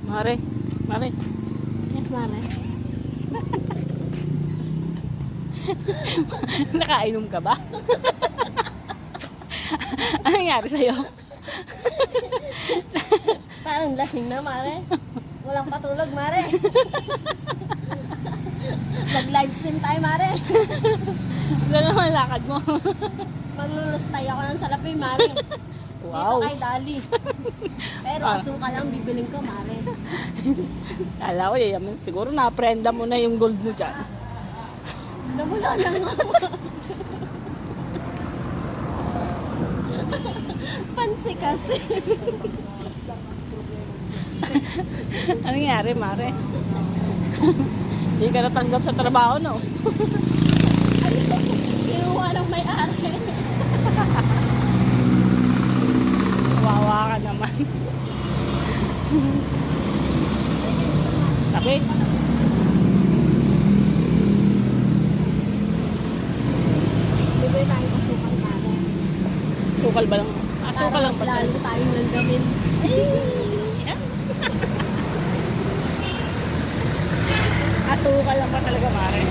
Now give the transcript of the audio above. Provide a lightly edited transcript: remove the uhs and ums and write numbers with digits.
Mare, Mare. Yes, Mare. Nakainom ka ba? Ano nangyari sa'yo? Parang lasing na, Mare. Walang patulog, Mare. Mag-live stream tayo, Mare. Gano'n naman lakad mo. Maglulustay ako ng salapi, Mare. Wow. Dito kay Dali. Pero asuka lang bibiling ko, Mare. Kala ko yaman. Siguro na-prenda mo na yung gold mo dyan. Namula lang ako. Pansi kasi. Ano nangyari, Mare? Hindi ka natanggap sa trabaho, no? Kinuha ng may-ari. Wawa ka naman. Sabi? Bibili tayo ng sukal, Mare. Sukal ba lang? Sukal lang ba? Lalo tayong langgamin. Asukal lang pa talaga, Mare.